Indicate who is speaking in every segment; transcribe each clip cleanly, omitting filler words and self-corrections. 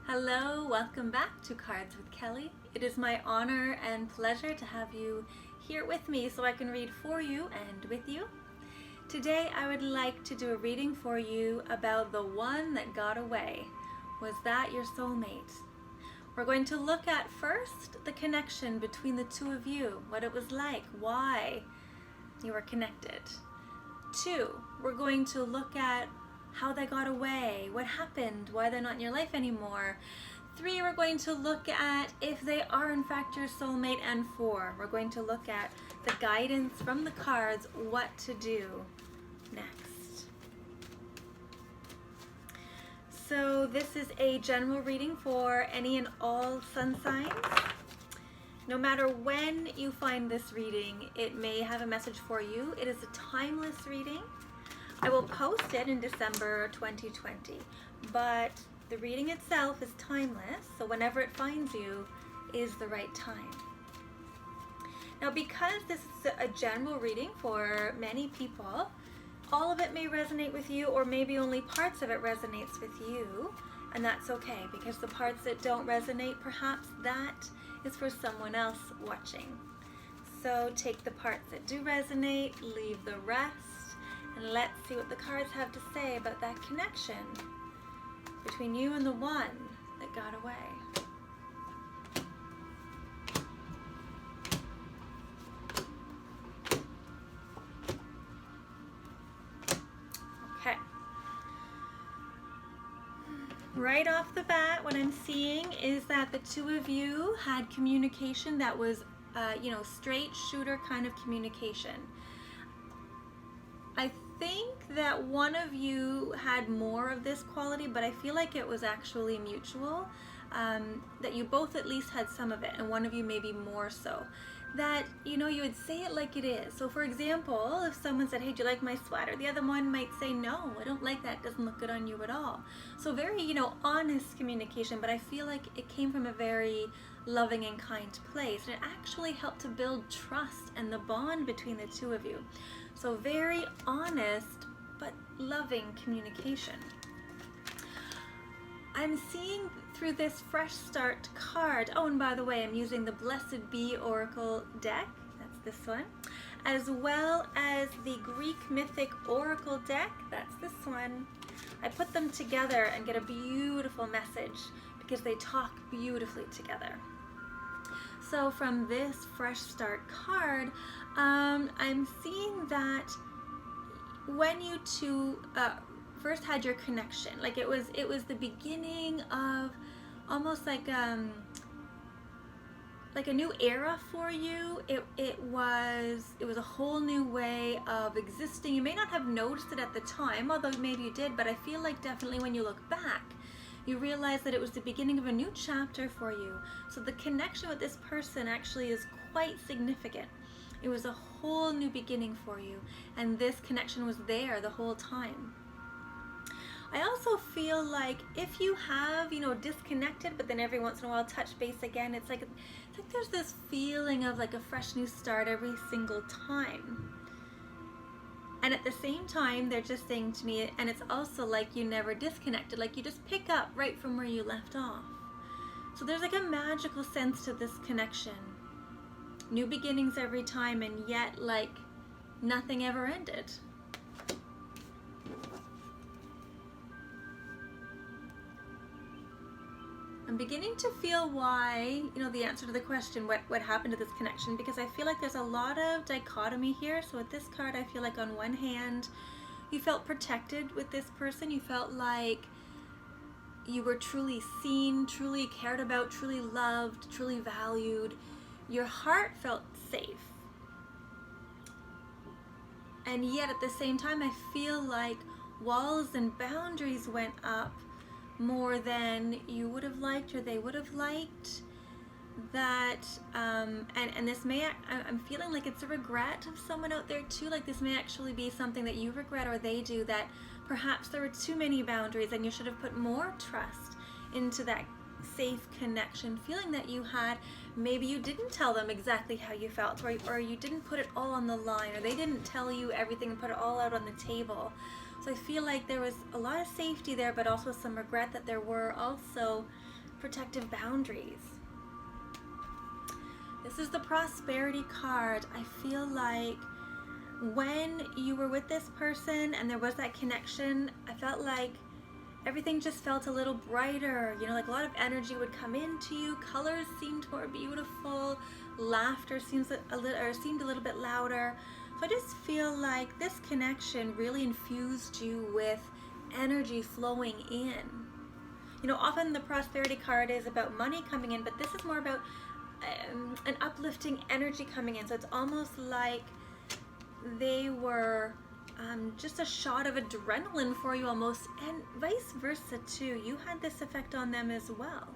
Speaker 1: Hello, welcome back to Cards with Kelly. It is my honor and pleasure to have you here with me so I can read for you and with you. Today I would like to do a reading for you about the one that got away. Was that your soulmate? We're going to look at first the connection between the two of you, what it was like, why you were connected. 2, we're going to look at how they got away, what happened, why they're not in your life anymore. 3, we're going to look at if they are in fact your soulmate. And 4, we're going to look at the guidance from the cards, what to do next. So this is a general reading for any and all sun signs. No matter when you find this reading, it may have a message for you. It is a timeless reading. I will post it in December 2020, but the reading itself is timeless, so whenever it finds you is the right time. Now, because this is a general reading for many people, all of it may resonate with you, or maybe only parts of it resonates with you, and that's okay, because the parts that don't resonate, perhaps that is for someone else watching. So take the parts that do resonate, leave the rest, and let's see what the cards have to say about that connection between you and the one that got away. Okay. Right off the bat, what I'm seeing is that the two of you had communication that was, straight shooter kind of communication. I think that one of you had more of this quality, but I feel like it was actually mutual, that you both at least had some of it, and one of you maybe more so. That, you would say it like it is. So for example, if someone said, hey, do you like my sweater? The other one might say, no, I don't like that. It doesn't look good on you at all. So very, honest communication, but I feel like it came from a very loving and kind place. And it actually helped to build trust and the bond between the two of you. So very honest, but loving communication. I'm seeing through this Fresh Start card, oh, and by the way, I'm using the Blessed Be Oracle deck, that's this one, as well as the Greek Mythic Oracle deck, that's this one. I put them together and get a beautiful message because they talk beautifully together. So from this Fresh Start card, I'm seeing that when you two first had your connection, like it was the beginning of almost like a new era for you. It was a whole new way of existing. You may not have noticed it at the time, although maybe you did, but I feel like definitely when you look back, you realize that it was the beginning of a new chapter for you. So the connection with this person actually is quite significant. It was a whole new beginning for you, and this connection was there the whole time. I also feel like if you have, disconnected, but then every once in a while touch base again, it's like there's this feeling of like a fresh new start every single time. And at the same time, they're just saying to me, and it's also like you never disconnected, like you just pick up right from where you left off. So there's like a magical sense to this connection. New beginnings every time, and yet like nothing ever ended. I'm beginning to feel why, the answer to the question, what happened to this connection, because I feel like there's a lot of dichotomy here. So with this card, I feel like on one hand, you felt protected with this person. You felt like you were truly seen, truly cared about, truly loved, truly valued. Your heart felt safe. And yet at the same time, I feel like walls and boundaries went up more than you would have liked or they would have liked. That and this may, I'm feeling like it's a regret of someone out there too. Like this may actually be something that you regret or they do, that perhaps there were too many boundaries and you should have put more trust into that safe connection feeling that you had. Maybe you didn't tell them exactly how you felt, or you didn't put it all on the line, or they didn't tell you everything and put it all out on the table. So I feel like there was a lot of safety there, but also some regret that there were also protective boundaries. This is the prosperity card. I feel like when you were with this person and there was that connection, I felt like everything just felt a little brighter. You know, like a lot of energy would come into you. Colors seemed more beautiful. Laughter seemed a little bit louder. So I just feel like this connection really infused you with energy flowing in. You know, often the prosperity card is about money coming in, but this is more about an uplifting energy coming in. So it's almost like they were just a shot of adrenaline for you almost, and vice versa too. You had this effect on them as well.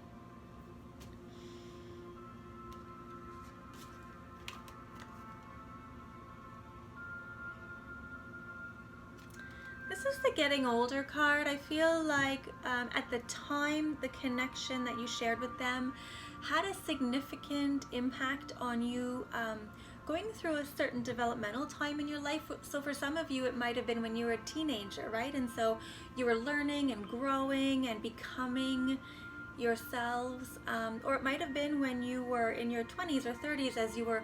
Speaker 1: This is the getting older card. I feel like at the time, the connection that you shared with them had a significant impact on you going through a certain developmental time in your life. So for some of you, it might have been when you were a teenager, right? And so you were learning and growing and becoming yourselves. Or it might have been when you were in your 20s or 30s as you were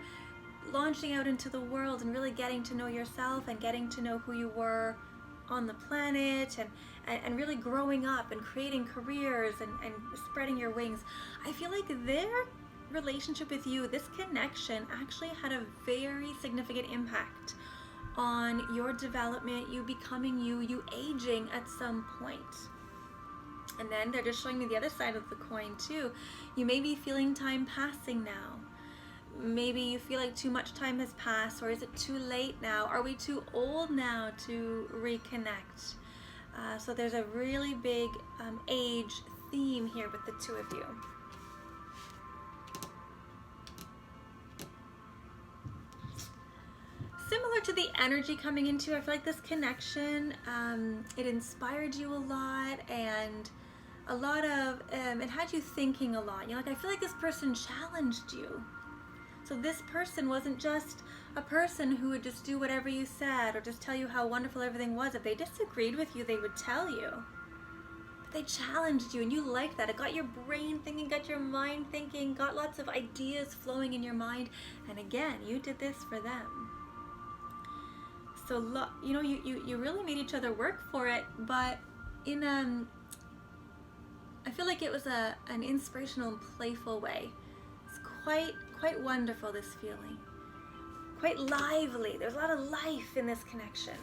Speaker 1: launching out into the world and really getting to know yourself and getting to know who you were on the planet, and really growing up and creating careers and spreading your wings. I feel like their relationship with you, this connection, actually had a very significant impact on your development, you becoming you, you aging at some point. And then they're just showing me the other side of the coin too. You may be feeling time passing now. Maybe you feel like too much time has passed, or is it too late now? Are we too old now to reconnect? So there's a really big age theme here with the two of you. Similar to the energy coming into you, I feel like this connection, it inspired you a lot, and a lot of, it had you thinking a lot. You know, like, I feel like this person challenged you. So this person wasn't just a person who would just do whatever you said or just tell you how wonderful everything was. If they disagreed with you, they would tell you. But they challenged you, and you liked that. It got your brain thinking, got your mind thinking, got lots of ideas flowing in your mind. And again, you did this for them. So, you know, you really made each other work for it, but in I feel like it was an inspirational and playful way. It's quite wonderful, this feeling. Quite lively. There's a lot of life in this connection.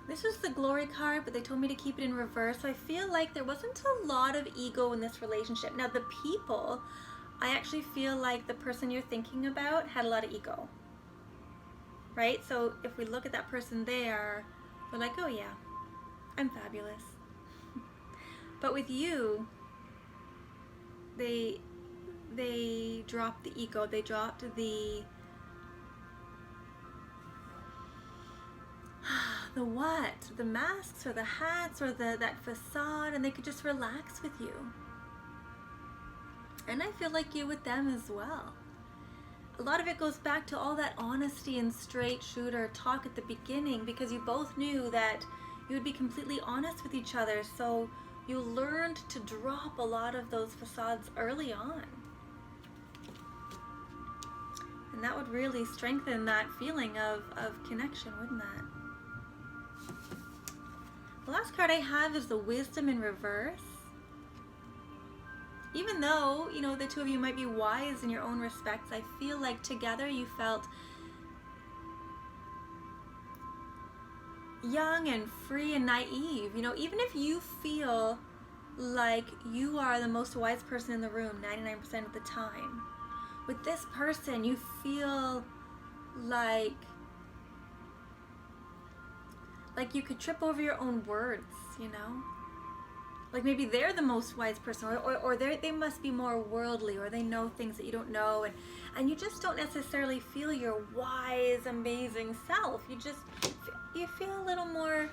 Speaker 1: This is the glory card, but they told me to keep it in reverse. So I feel like there wasn't a lot of ego in this relationship. Now the people, I actually feel like the person you're thinking about had a lot of ego. Right? So if we look at that person there, we're like, oh yeah, I'm fabulous. But with you, they dropped the ego. They dropped the what? The masks or the hats or that facade, and they could just relax with you. And I feel like you with them as well. A lot of it goes back to all that honesty and straight shooter talk at the beginning, because you both knew that you would be completely honest with each other. So you learned to drop a lot of those facades early on. And that would really strengthen that feeling of connection, wouldn't that? The last card I have is the Wisdom in reverse. Even though, you know, the two of you might be wise in your own respects, I feel like together you felt young and free and naive. You know, even if you feel like you are the most wise person in the room 99% of the time, with this person you feel like you could trip over your own words, you know? Like maybe they're the most wise person, or they must be more worldly, or they know things that you don't know, and you just don't necessarily feel your wise, amazing self. You feel a little more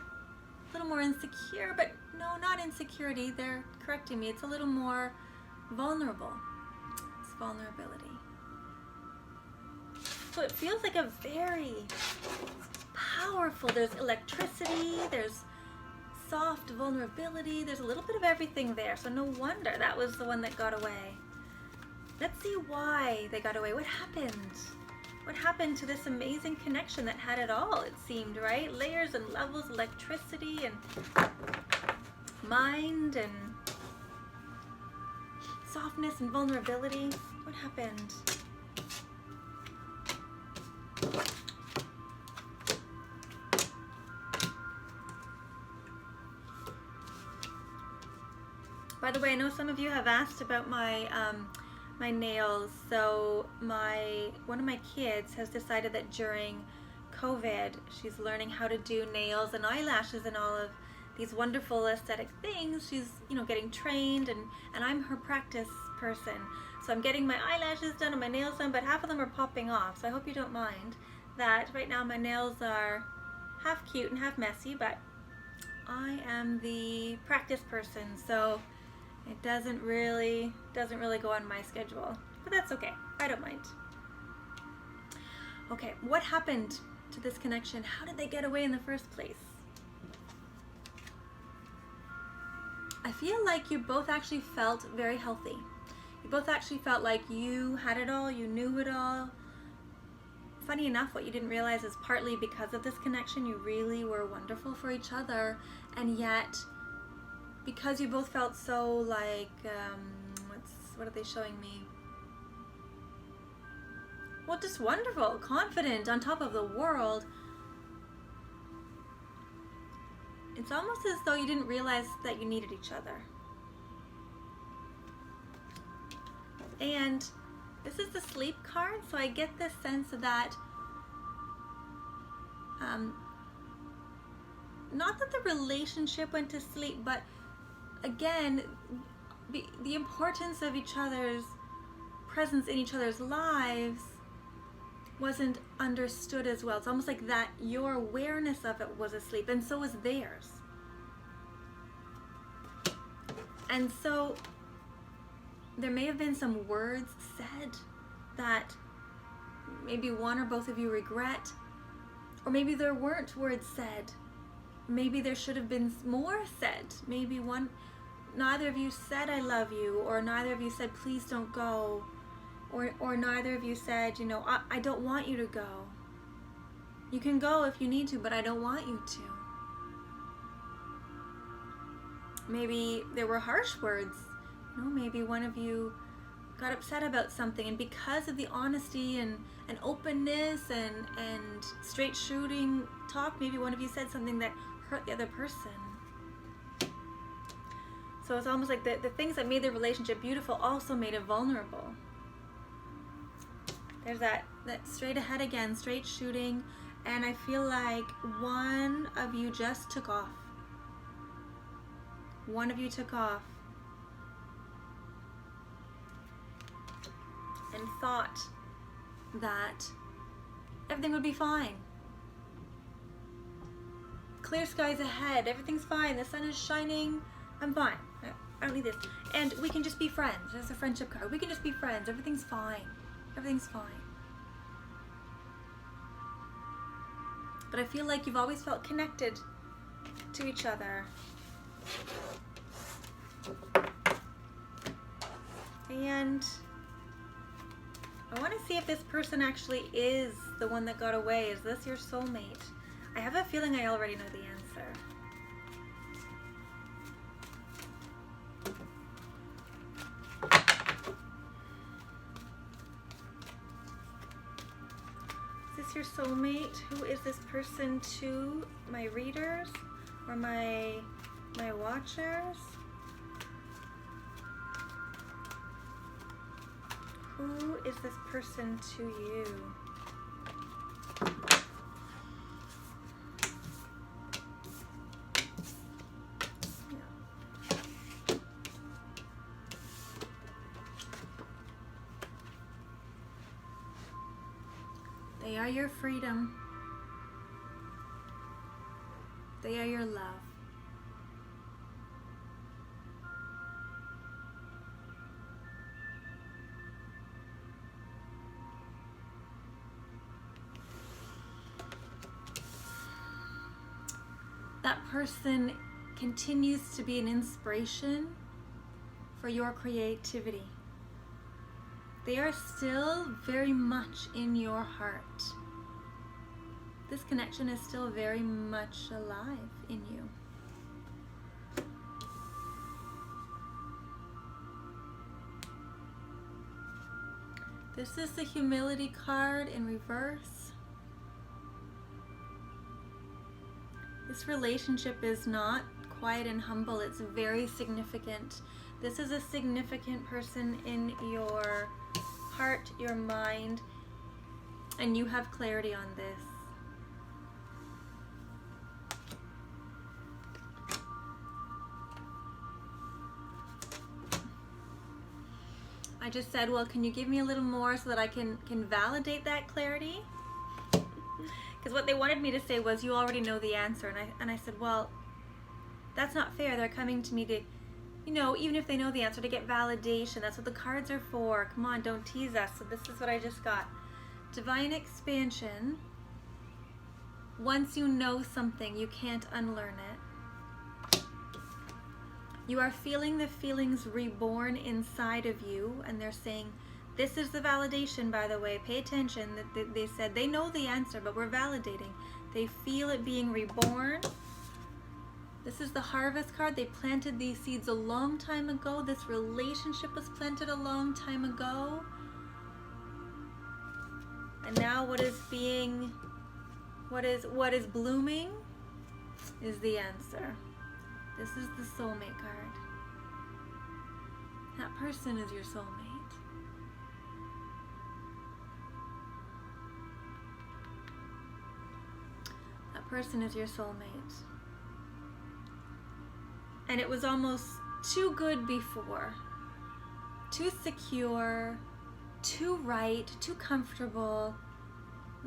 Speaker 1: insecure, but no, not insecurity. They're correcting me. It's a little more vulnerable. It's vulnerability. So it feels like a very powerful, there's electricity, there's soft vulnerability. There's a little bit of everything there, so no wonder that was the one that got away. Let's see why they got away. What happened? What happened to this amazing connection that had it all, it seemed, right? Layers and levels, electricity and mind and softness and vulnerability. What happened? By the way, I know some of you have asked about my my nails. So one of my kids has decided that during COVID, she's learning how to do nails and eyelashes and all of these wonderful aesthetic things. She's, getting trained, and I'm her practice person. So I'm getting my eyelashes done and my nails done, but half of them are popping off. So I hope you don't mind that right now my nails are half cute and half messy, but I am the practice person, so it doesn't really go on my schedule, but that's okay. I don't mind. Okay, what happened to this connection? How did they get away in the first place? I feel like you both actually felt very healthy. You both actually felt like you had it all, you knew it all. Funny enough, what you didn't realize is partly because of this connection, you really were wonderful for each other, and yet because you both felt so like, what are they showing me? Well, just wonderful, confident, on top of the world. It's almost as though you didn't realize that you needed each other. And this is the sleep card, so I get this sense that, not that the relationship went to sleep, but again, the importance of each other's presence in each other's lives wasn't understood as well. It's almost like that your awareness of it was asleep, and so was theirs. And so there may have been some words said that maybe one or both of you regret, or maybe there weren't words said. Maybe there should have been more said. Maybe neither of you said I love you, or neither of you said please don't go, or neither of you said, I don't want you to go. You can go if you need to, but I don't want you to. Maybe there were harsh words. Maybe one of you got upset about something, and because of the honesty and openness and straight shooting talk, maybe one of you said something that hurt the other person. So it's almost like the things that made the relationship beautiful also made it vulnerable. There's that straight ahead again, straight shooting, and I feel like one of you just took off. One of you took off and thought that everything would be fine. Clear skies ahead, everything's fine, the sun is shining, I'm fine. I don't need this. And we can just be friends. There's a friendship card. We can just be friends. Everything's fine. Everything's fine. But I feel like you've always felt connected to each other. And I want to see if this person actually is the one that got away. Is this your soulmate? I have a feeling I already know the answer. Is this your soulmate? Who is this person to my readers or my watchers? Who is this person to you? They are your freedom. They are your love. That person continues to be an inspiration for your creativity. They are still very much in your heart. This connection is still very much alive in you. This is the humility card in reverse. This relationship is not quiet and humble, it's very significant. This is a significant person in your heart, your mind, and you have clarity on this. I just said, well, can you give me a little more so that I can validate that clarity? Because what they wanted me to say was, you already know the answer. And I said, well, that's not fair. They're coming to me to, you know, even if they know the answer, to get validation. That's what the cards are for. Come on, don't tease us. So this is what I just got. Divine expansion. Once you know something, you can't unlearn it. You are feeling the feelings reborn inside of you, and they're saying, this is the validation, by the way, pay attention. That they said they know the answer, but we're validating. They feel it being reborn. This is the harvest card. They planted these seeds a long time ago. This relationship was planted a long time ago. And now what is blooming is the answer. This is the soulmate card. That person is your soulmate. That person is your soulmate. And it was almost too good before. Too secure, too right, too comfortable,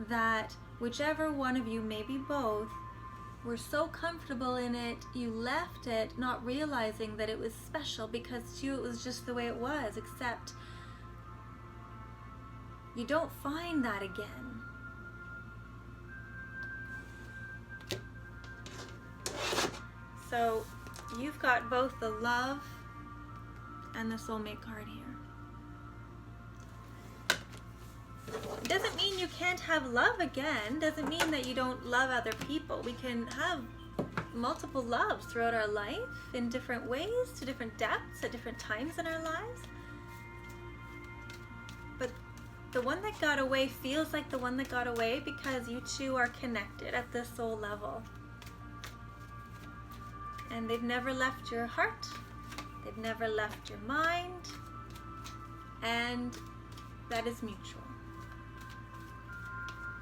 Speaker 1: that whichever one of you, maybe both, were so comfortable in it, you left it not realizing that it was special, because to you it was just the way it was, except you don't find that again. So you've got both the love and the soulmate card here. Doesn't mean you can't have love again. Doesn't mean that you don't love other people. We can have multiple loves throughout our life in different ways, to different depths, at different times in our lives. But the one that got away feels like the one that got away because you two are connected at the soul level. And they've never left your heart. They've never left your mind. And that is mutual.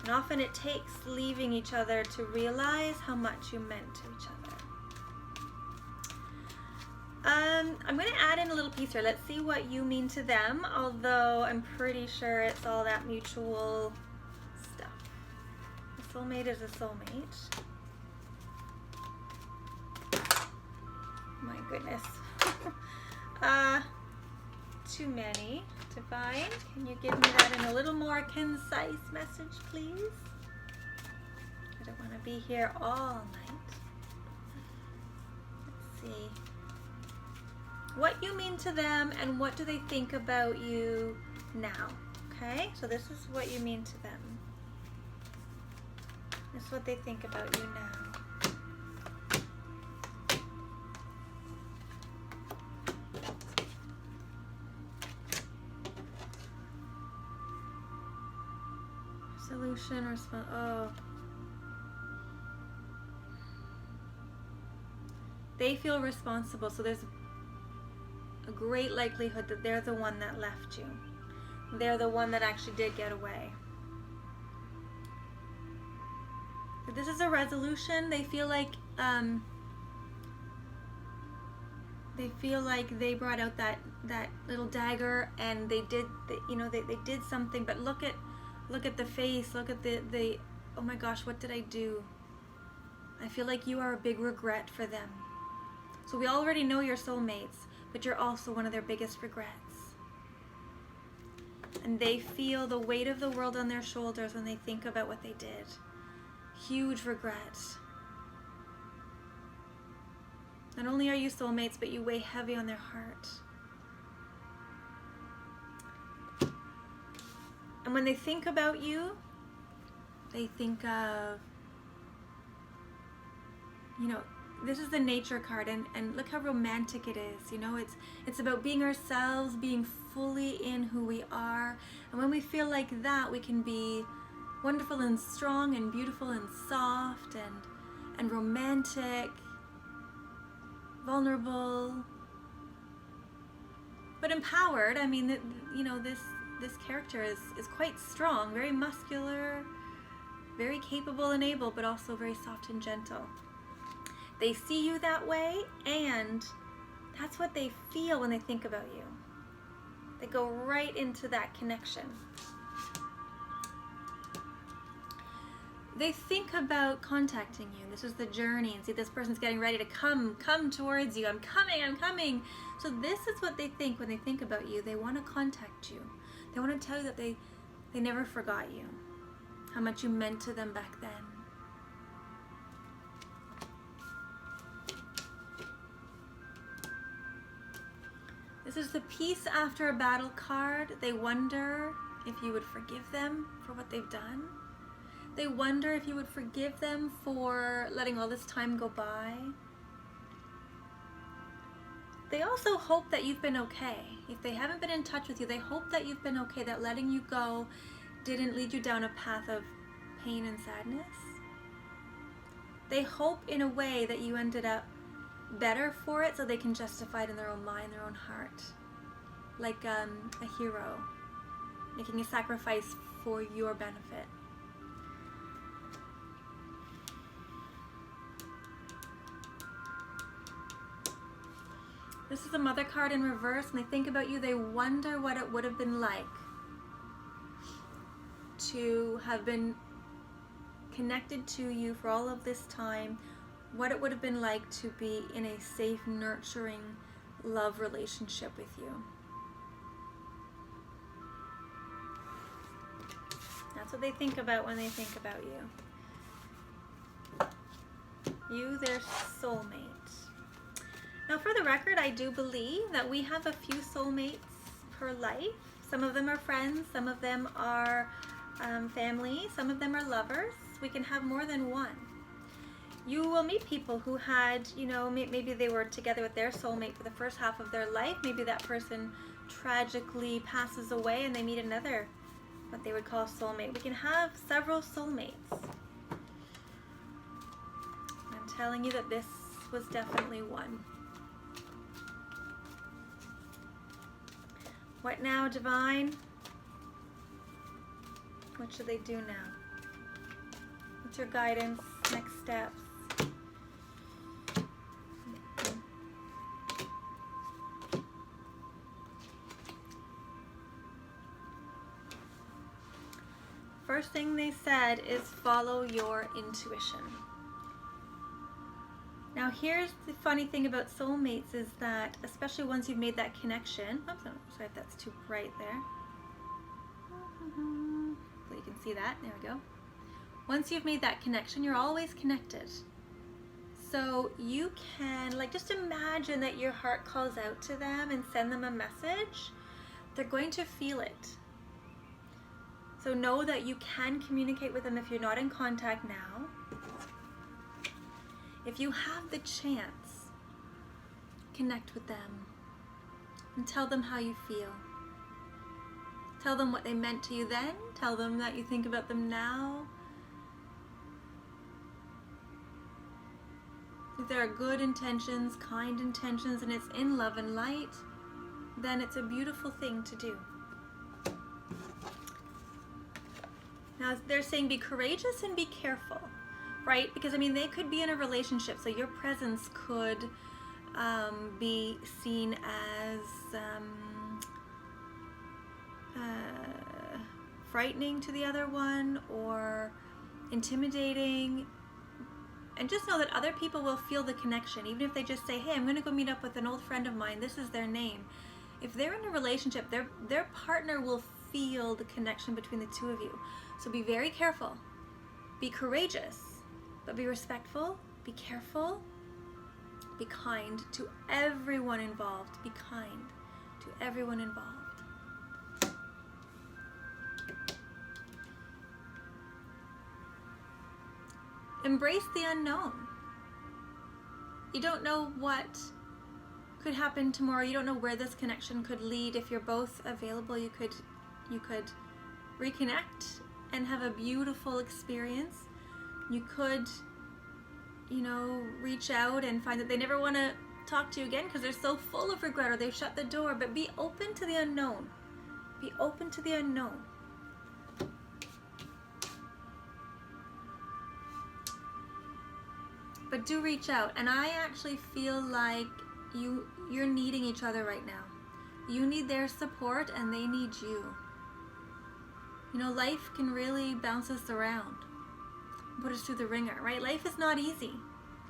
Speaker 1: And often it takes leaving each other to realize how much you meant to each other. I'm going to add in a little piece here. Let's see what you mean to them, although I'm pretty sure it's all that mutual stuff. A soulmate is a soulmate. My goodness. Too many. Divine, can you give me that in a little more concise message, please? I don't want to be here all night. Let's see. What you mean to them and what do they think about you now? Okay, so this is what you mean to them. This is what they think about you now. Solution, response. Oh. They feel responsible, so there's a great likelihood that they're the one that left you. They're the one that actually did get away. But this is a resolution. They feel like they brought out that little dagger, and they did they did something. But look at the face, look at the oh my gosh, what did I do? I feel like you are a big regret for them. So we already know you're soulmates, but you're also one of their biggest regrets. And they feel the weight of the world on their shoulders when they think about what they did. Huge regret. Not only are you soulmates, but you weigh heavy on their heart. And when they think about you, they think of, you know, this is the nature card, and look how romantic it is. You know, it's about being ourselves, being fully in who we are. And when we feel like that, we can be wonderful and strong and beautiful and soft and romantic, vulnerable, but empowered. I mean, you know, this character is quite strong, very muscular, very capable and able, but also very soft and gentle. They see you that way, and that's what they feel when they think about you. They go right into that connection. They think about contacting you. This is the journey, and see, this person's getting ready to come towards you. I'm coming. So this is what they think when they think about you. They want to contact you. They want to tell you that they never forgot you, how much you meant to them back then. This is the peace after a battle card. They wonder if you would forgive them for what they've done. They wonder if you would forgive them for letting all this time go by. They also hope that you've been okay. If they haven't been in touch with you, they hope that you've been okay, that letting you go didn't lead you down a path of pain and sadness. They hope in a way that you ended up better for it, so they can justify it in their own mind, their own heart. Like a hero making a sacrifice for your benefit. This is the Mother card in reverse, and they think about you. They wonder what it would have been like to have been connected to you for all of this time, what it would have been like to be in a safe, nurturing love relationship with you. That's what they think about when they think about you. You, their soulmate. Now, for the record, I do believe that we have a few soulmates per life. Some of them are friends, some of them are family, some of them are lovers. We can have more than one. You will meet people who had, you know, maybe they were together with their soulmate for the first half of their life. Maybe that person tragically passes away and they meet another, what they would call soulmate. We can have several soulmates. I'm telling you that this was definitely one. What now, Divine? What should they do now? What's your guidance? Next steps? First thing they said is follow your intuition. Now here's the funny thing about soulmates is that, especially once you've made that connection, oops, sorry if that's too bright there. So you can see that, there we go. Once you've made that connection, you're always connected. So you can, like, just imagine that your heart calls out to them and send them a message. They're going to feel it. So know that you can communicate with them if you're not in contact now. If you have the chance, connect with them and tell them how you feel. Tell them what they meant to you then. Tell them that you think about them now. If there are good intentions, kind intentions, and it's in love and light, then it's a beautiful thing to do. Now they're saying be courageous and be careful. Right? Because, I mean, they could be in a relationship, so your presence could be seen as frightening to the other one or intimidating. And just know that other people will feel the connection, even if they just say, hey, I'm going to go meet up with an old friend of mine, this is their name. If they're in a relationship, their partner will feel the connection between the two of you. So be very careful. Be courageous. But be respectful, be careful, Be kind to everyone involved. Be kind to everyone involved. Embrace the unknown. You don't know what could happen tomorrow. You don't know where this connection could lead. If you're both available, you could reconnect and have a beautiful experience. You could, you know, reach out and find that they never want to talk to you again because they're so full of regret or they've shut the door. But be open to the unknown. Be open to the unknown. But do reach out. And I actually feel like you're needing each other right now. You need their support and they need you. You know, life can really bounce us around, put us through the ringer, right? Life is not easy.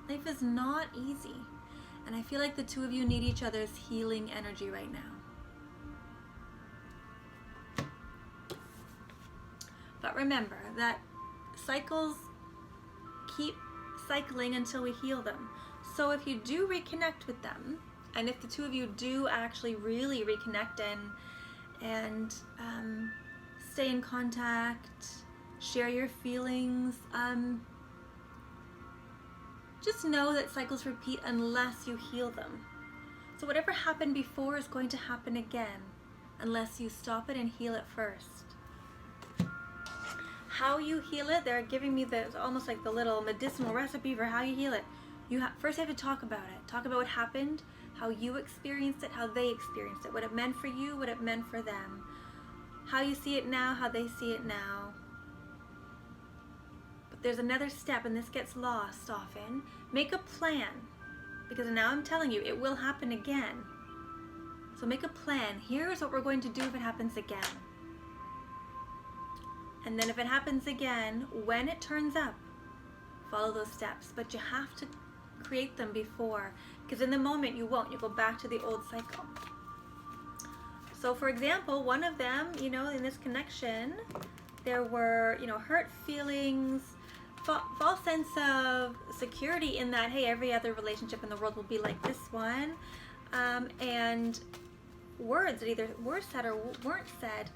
Speaker 1: Life is not easy. And I feel like the two of you need each other's healing energy right now. But remember that cycles keep cycling until we heal them. So if you do reconnect with them, and if the two of you do actually really reconnect and stay in contact, share your feelings, just know that cycles repeat unless you heal them. So whatever happened before is going to happen again unless you stop it and heal it first. How you heal it, they're giving me almost like the little medicinal recipe for how you heal it. First you have to talk about it. Talk about what happened, how you experienced it, how they experienced it, what it meant for you, what it meant for them. How you see it now, how they see it now. But there's another step, and this gets lost often. Make a plan, because now I'm telling you, it will happen again. So make a plan. Here's what we're going to do if it happens again. And then if it happens again, when it turns up, follow those steps. But you have to create them before, because in the moment you won't. You go back to the old cycle. So for example, one of them, you know, in this connection, there were, you know, hurt feelings, false sense of security in that, hey, every other relationship in the world will be like this one, and words that either were said or weren't said,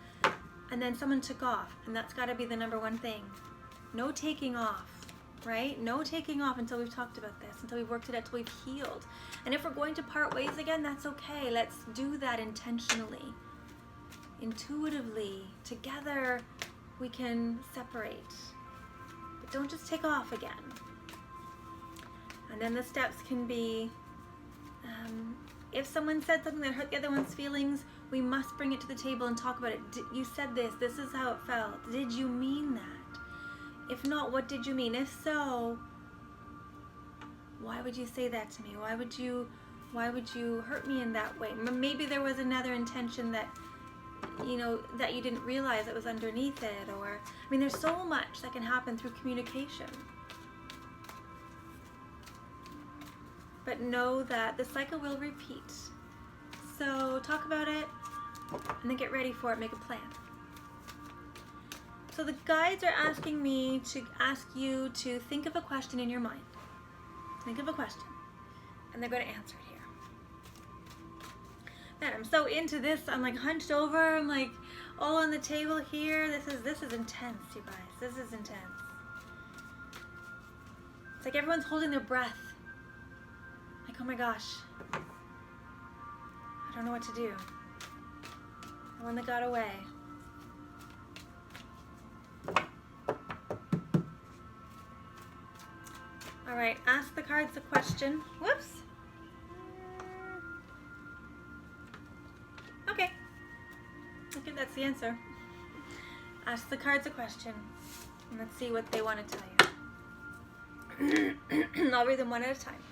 Speaker 1: and then someone took off, and that's got to be the number one thing. No taking off, right? No taking off until we've talked about this, until we've worked it out, until we've healed. And if we're going to part ways again, that's okay. Let's do that intentionally, intuitively. Together, we can separate. But don't just take off again. And then the steps can be, if someone said something that hurt the other one's feelings, we must bring it to the table and talk about it. You said this is how it felt. Did you mean that? If not, what did you mean? If so, why would you say that to me? Why would you hurt me in that way? Maybe there was another intention that, you know, that you didn't realize that was underneath it. Or, I mean, there's so much that can happen through communication. But know that the cycle will repeat. So talk about it and then get ready for it. Make a plan. So the guides are asking me to ask you to think of a question in your mind. Think of a question. And they're going to answer it here. Man, I'm so into this. I'm like hunched over. I'm like all on the table here. This is intense, you guys. This is intense. It's like everyone's holding their breath. Like, oh my gosh. I don't know what to do. The one that got away. All right, ask the cards a question. Whoops. Okay. I think that's the answer. Ask the cards a question. And let's see what they want to tell you. I'll read them one at a time.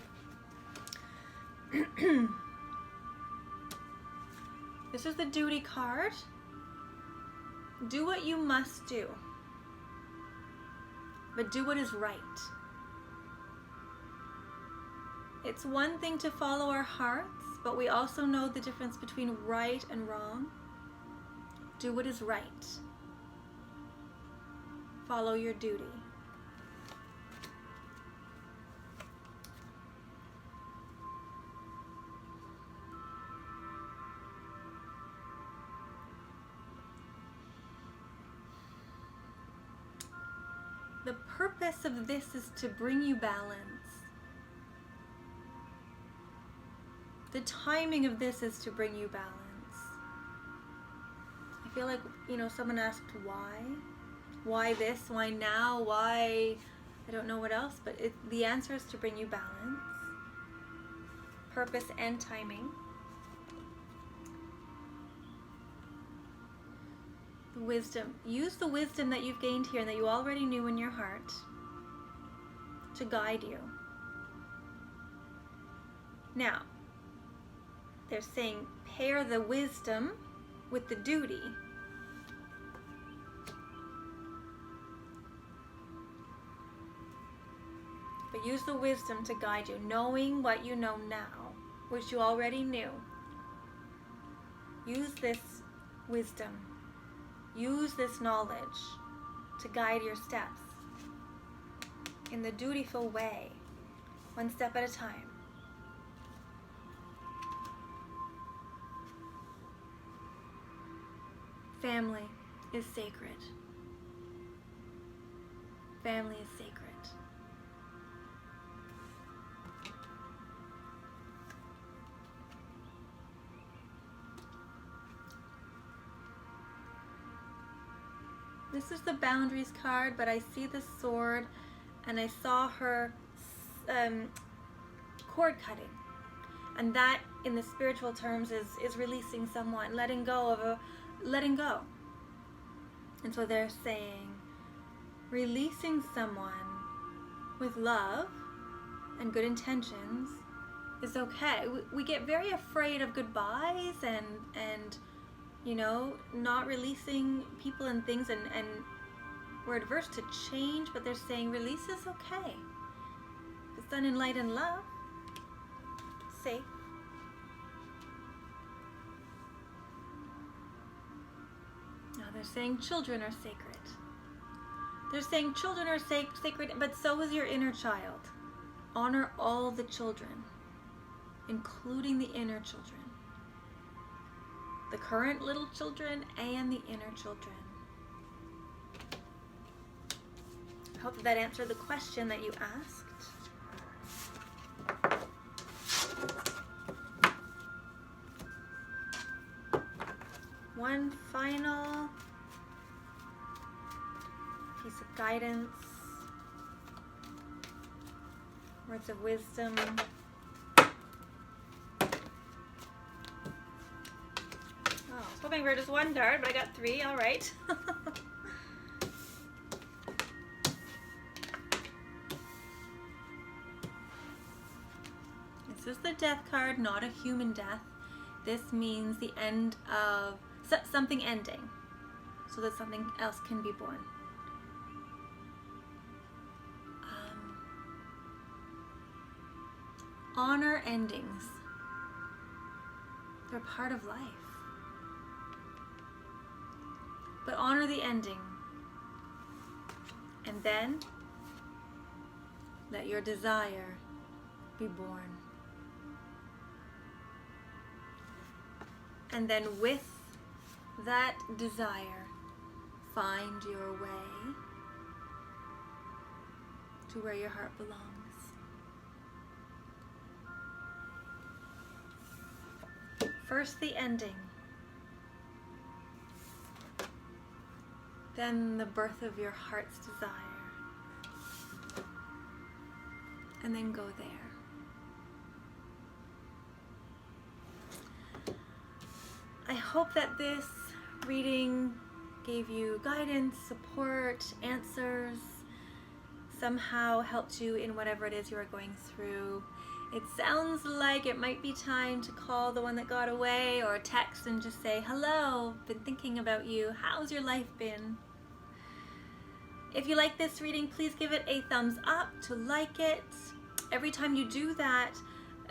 Speaker 1: This is the duty card. Do what you must do. But do what is right. It's one thing to follow our hearts, but we also know the difference between right and wrong. Do what is right. Follow your duty. The purpose of this is to bring you balance. The timing of this is to bring you balance. I feel like, someone asked why? Why this? Why now? Why? I don't know what else, but the answer is to bring you balance, purpose, and timing. The wisdom. Use the wisdom that you've gained here and that you already knew in your heart to guide you. Now, they're saying pair the wisdom with the duty. But use the wisdom to guide you, knowing what you know now, which you already knew. Use this wisdom, use this knowledge to guide your steps in the dutiful way, one step at a time. Family is sacred. Family is sacred. This is the boundaries card, but I see the sword and I saw her cord cutting. And that in the spiritual terms is releasing someone, letting go. And so they're saying releasing someone with love and good intentions is okay. We get very afraid of goodbyes and not releasing people and things, and we're adverse to change, but they're saying release is okay. If it's done in light and love, safe. Now they're saying children are sacred. They're saying children are sacred, but so is your inner child. Honor all the children, including the inner children. The current little children and the inner children. I hope that answered the question that you asked. One final piece of guidance, words of wisdom. I was hoping for just one card, but I got three. All right. This is the death card, not a human death. This means the end of something ending, so that something else can be born. Honor endings. They're part of life. But honor the ending. And then let your desire be born. And then with that desire, find your way to where your heart belongs. First the ending, then the birth of your heart's desire, and then go there. I hope that this reading gave you guidance, support, answers, somehow helped you in whatever it is you are going through. It sounds like it might be time to call the one that got away, or text and just say, hello, been thinking about you. How's your life been? If you like this reading, please give it a thumbs up to like it. Every time you do that,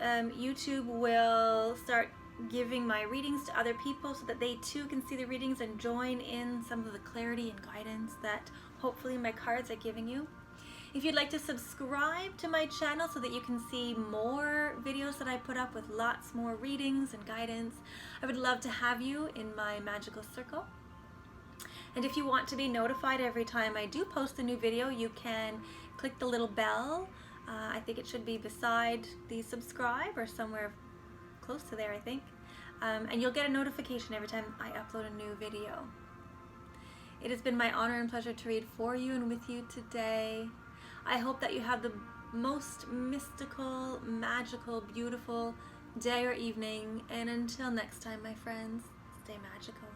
Speaker 1: YouTube will start giving my readings to other people so that they too can see the readings and join in some of the clarity and guidance that hopefully my cards are giving you. If you'd like to subscribe to my channel so that you can see more videos that I put up with lots more readings and guidance, I would love to have you in my magical circle. And if you want to be notified every time I do post a new video, you can click the little bell. I think it should be beside the subscribe or somewhere close to there, I think. And you'll get a notification every time I upload a new video. It has been my honor and pleasure to read for you and with you today. I hope that you have the most mystical, magical, beautiful day or evening. And until next time, my friends, stay magical.